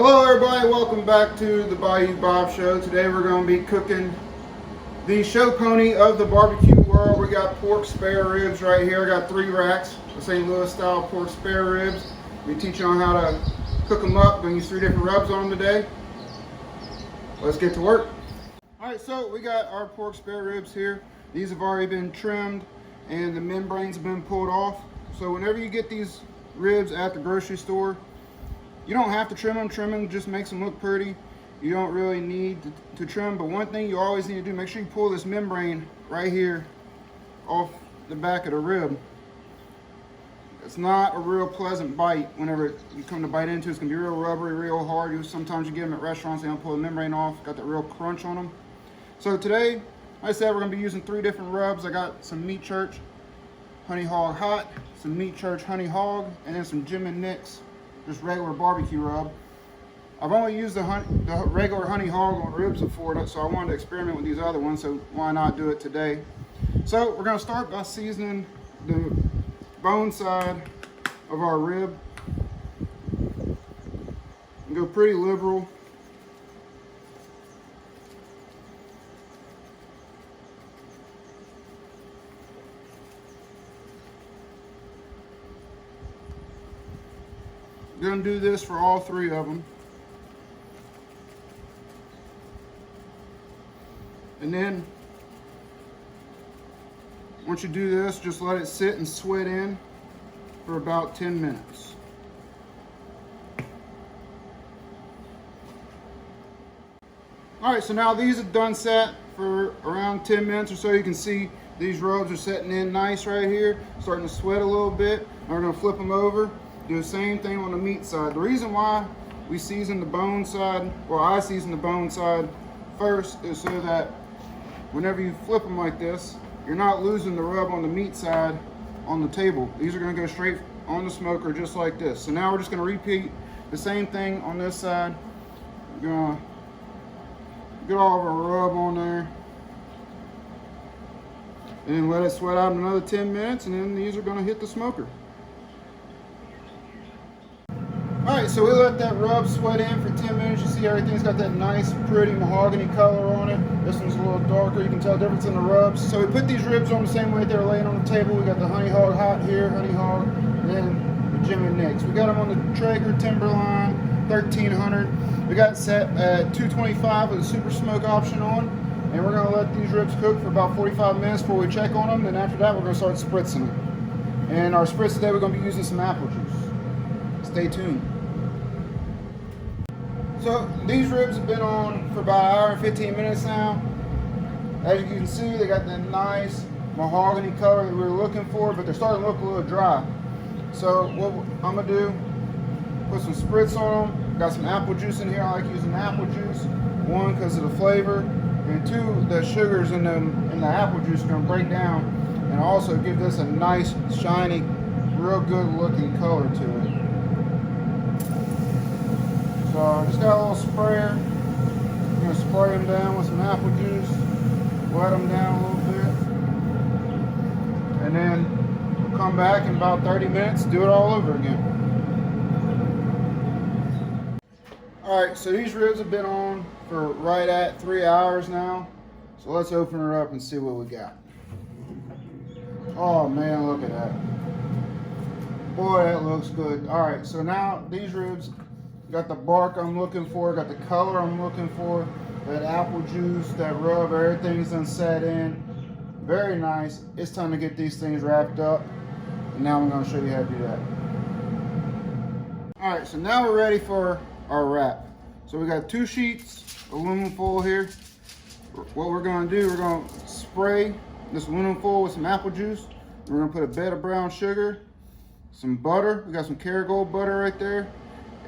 Hello everybody, welcome back to the Bayou Bob Show. Today we're going to be cooking the show pony of the barbecue world. We got pork spare ribs right here. I got 3 racks of St. Louis style pork spare ribs. We teach you on how to cook them up. Going to use 3 different rubs on them today. Let's get to work. Alright, so we got our pork spare ribs here. These have already been trimmed and the membranes have been pulled off. So whenever you get these ribs at the grocery store, you don't have to trim them. Trimming just makes them look pretty. You don't really need to trim, but one thing you always need to do, make sure you pull this membrane right here off the back of the rib. It's not a real pleasant bite. Whenever you come to bite into it, it's gonna be real rubbery, real hard. Sometimes you get them at restaurants, they don't pull the membrane off, got that real crunch on them. So today, like I said, we're gonna be using 3 different rubs. I got some Meat Church Honey Hog Hot, some Meat Church Honey Hog, and then some Jim and Nick's just regular barbecue rub. I've only used the regular honey hog on ribs before, so I wanted to experiment with these other ones, so why not do it today? So we're going to start by seasoning the bone side of our rib. And go pretty liberal. Going to do this for all 3 of them. And then once you do this, just let it sit and sweat in for about 10 minutes. All right, so now these have done sat for around 10 minutes or so. You can see these rubs are setting in nice right here, starting to sweat a little bit. Now we're going to flip them over. Do the same thing on the meat side. The reason why we season the bone side, well, I season the bone side first, is so that whenever you flip them like this, you're not losing the rub on the meat side on the table. These are going to go straight on the smoker just like this. So now we're just going to repeat the same thing on this side. We're going to get all of our rub on there and then let it sweat out another 10 minutes, and then these are going to hit the smoker. Alright, so we let that rub sweat in for 10 minutes. You see everything's got that nice, pretty mahogany color on it. This one's a little darker. You can tell the difference in the rubs. So we put these ribs on the same way they're laying on the table. We got the Honey Hog Hot here, Honey Hog, and then the Jim and Nick's. We got them on the Traeger Timberline 1300. We got set at 225 with a super smoke option on. And we're going to let these ribs cook for about 45 minutes before we check on them. Then after that, we're going to start spritzing them. And our spritz today, we're going to be using some apple juice. Stay tuned. So these ribs have been on for about an hour and 15 minutes now. As you can see, they got that nice mahogany color that we were looking for, but they're starting to look a little dry. So what I'm gonna do, put some spritz on them. Got some apple juice in here. I like using apple juice. 1, because of the flavor, and 2, the sugars in the apple juice are gonna break down and also give this a nice, shiny, real good looking color to it. So I just got a little sprayer. I'm going to spray them down with some apple juice, wet them down a little bit, and then we'll come back in about 30 minutes, do it all over again. Alright, so these ribs have been on for right at 3 hours now. So let's open her up and see what we got. Oh man, look at that. Boy, that looks good. Alright, so now these ribs got the bark I'm looking for, got the color I'm looking for, that apple juice, that rub, everything's done set in. Very nice. It's time to get these things wrapped up. And now I'm going to show you how to do that. Alright, so now we're ready for our wrap. So we got 2 sheets aluminum foil here. What we're going to do, we're going to spray this aluminum foil with some apple juice. We're going to put a bed of brown sugar, some butter. We got some Kerrygold butter right there.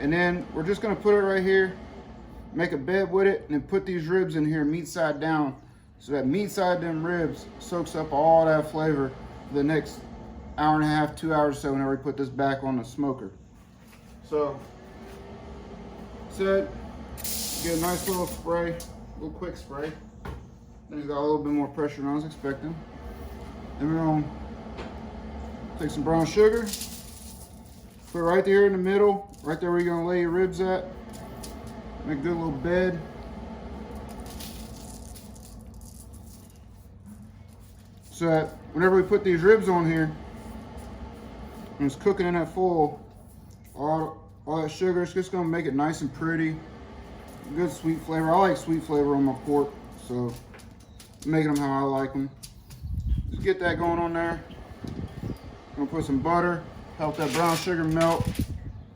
And then we're just gonna put it right here, make a bed with it, and then put these ribs in here meat side down, so that meat side of them ribs soaks up all that flavor for the next hour and a half, 2 hours or so whenever we put this back on the smoker. So, get a nice little spray, a little quick spray. Then it's got a little bit more pressure than I was expecting. Then we're gonna take some brown sugar, put it right there in the middle, right there where you're gonna lay your ribs at. Make a good little bed. So that whenever we put these ribs on here, and it's cooking in that foil, all that sugar, it's just gonna make it nice and pretty. Good sweet flavor. I like sweet flavor on my pork, so I'm making them how I like them. Just get that going on there. I'm gonna put some butter, help that brown sugar melt,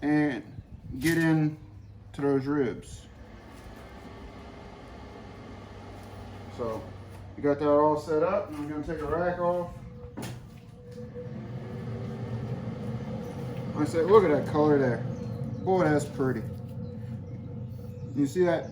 and get in to those ribs. So you got that all set up, and I'm gonna take a rack off. I said, look at that color there. Boy, that's pretty. You see that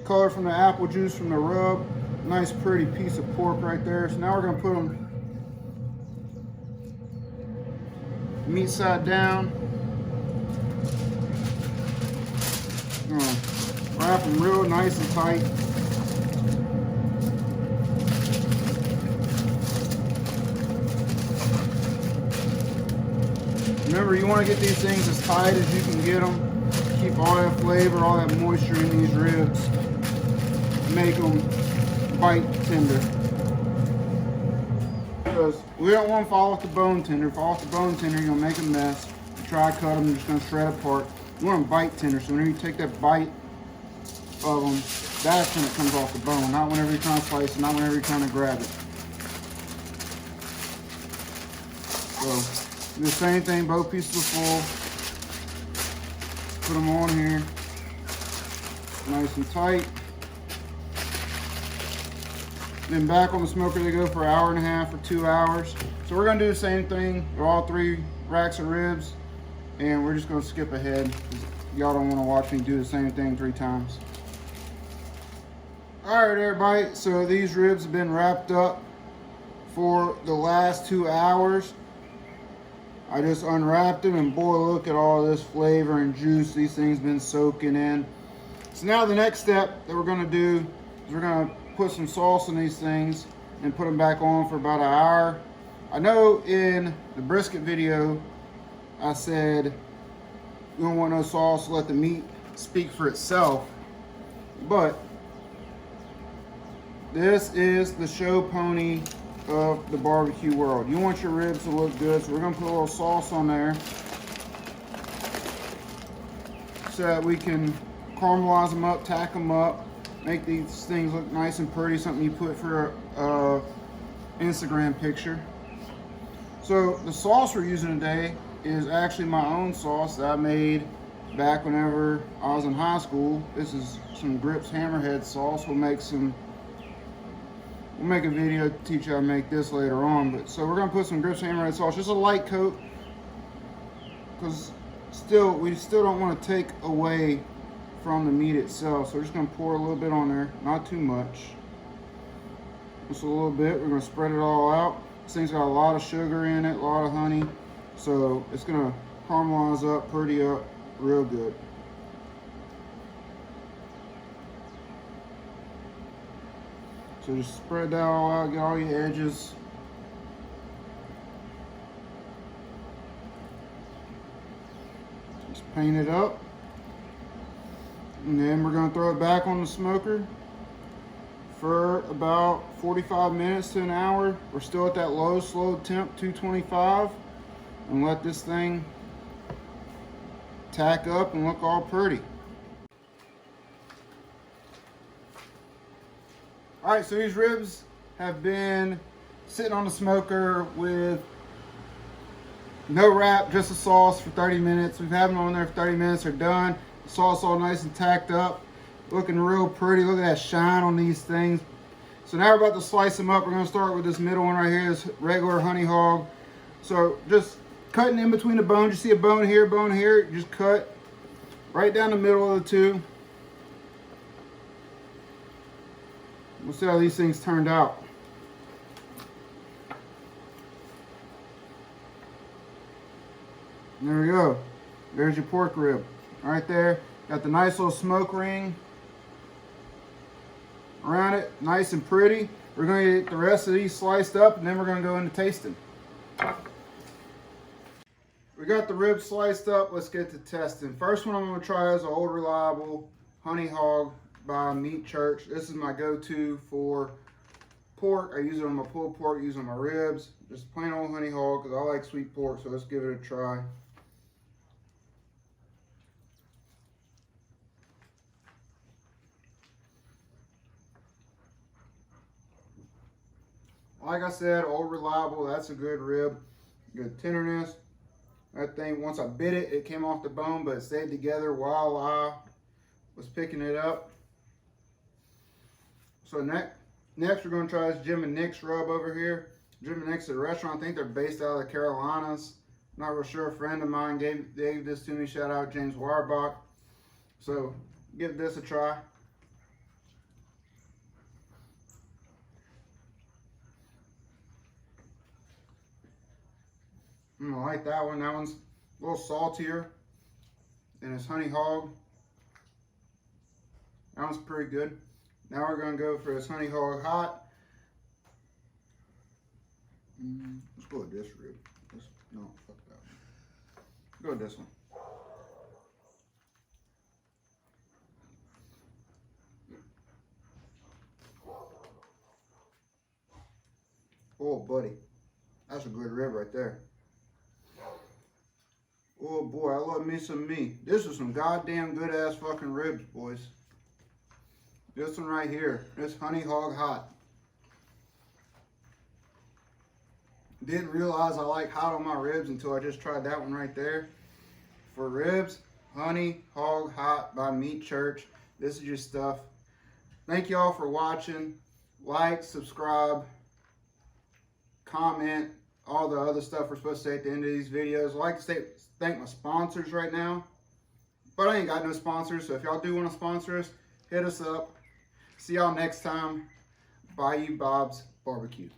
color from the apple juice from the rub? Nice pretty piece of pork right there. So now we're gonna put them meat side down. Wrap them real nice and tight. Remember, you want to get these things as tight as you can get them. Keep all that flavor, all that moisture in these ribs. Make them bite tender. Because we don't want to fall off the bone tender. Fall off the bone tender, you're going to make a mess. Try to cut them, you're just going to shred apart. You want them bite tender, so whenever you take that bite of them, that's when it comes off the bone. Not whenever you're trying to slice it, not whenever you're trying to grab it. So, do the same thing, both pieces of foil. Put them on here, nice and tight. Then back on the smoker they go for an hour and a half or 2 hours. So we're gonna do the same thing with all 3 racks of ribs, and we're just gonna skip ahead. Y'all don't wanna watch me do the same thing 3 times. All right, everybody, so these ribs have been wrapped up for the last 2 hours. I just unwrapped them, and boy, look at all this flavor and juice these things been soaking in. So now the next step that we're gonna do is we're gonna put some sauce in these things and put them back on for about an hour. I know in the brisket video, I said you don't want no sauce, let the meat speak for itself. But this is the show pony of the barbecue world. You want your ribs to look good, so we're gonna put a little sauce on there so that we can caramelize them up, tack them up, make these things look nice and pretty, something you put for a Instagram picture. So the sauce we're using today is actually my own sauce that I made back whenever I was in high school. This is some Grips Hammerhead sauce. We'll make a video to teach you how to make this later on. But so we're gonna put some Grips Hammerhead sauce, just a light coat, because we still don't want to take away from the meat itself. So we're just gonna pour a little bit on there, not too much, just a little bit. We're gonna spread it all out. This thing's got a lot of sugar in it, a lot of honey, so it's gonna caramelize up, pretty up, real good. So just spread that all out, get all your edges. Just paint it up. And then we're gonna throw it back on the smoker for about 45 minutes to an hour. We're still at that low, slow temp, 225. And let this thing tack up and look all pretty. All right, so these ribs have been sitting on the smoker with no wrap, just the sauce for 30 minutes. We've had them on there for 30 minutes, they're done. The sauce all nice and tacked up, looking real pretty. Look at that shine on these things. So now we're about to slice them up. We're gonna start with this middle one right here, this regular honey hog. So just cutting in between the bones. You see a bone here, just cut right down the middle of the two. We'll see how these things turned out. And there we go. There's your pork rib. Right there. Got the nice little smoke ring around it. Nice and pretty. We're going to get the rest of these sliced up, and then we're going to go into tasting. We got the ribs sliced up. Let's get to testing. First one I'm going to try is an old reliable Honey Hog by Meat Church. This is my go-to for pork. I use it on my pulled pork, use it on my ribs. Just plain old honey hog because I like sweet pork, so let's give it a try. Like I said, old reliable, that's a good rib. Good tenderness. That thing, once I bit it, it came off the bone, but it stayed together while I was picking it up. So next we're going to try this Jim and Nick's rub over here. Jim and Nick's is a restaurant. I think they're based out of the Carolinas. Not real sure. A friend of mine gave this to me. Shout out James Warbach. So give this a try. I like that one. That one's a little saltier than his honey hog. That one's pretty good. Now we're going to go for this honey hog hot. Let's go with this rib. No, fuck that one. Go with this one. Oh, buddy. That's a good rib right there. Oh boy, I love me some meat. This is some goddamn good ass fucking ribs, boys. This one right here, this honey hog hot. Didn't realize I like hot on my ribs until I just tried that one right there. For ribs, honey hog hot by Meat Church. This is your stuff. Thank y'all for watching. Like, subscribe, comment, all the other stuff we're supposed to say at the end of these videos. I'd like to thank my sponsors right now, but I ain't got no sponsors, so if y'all do want to sponsor us, hit us up. See y'all next time. Bayou Bob's Barbecue.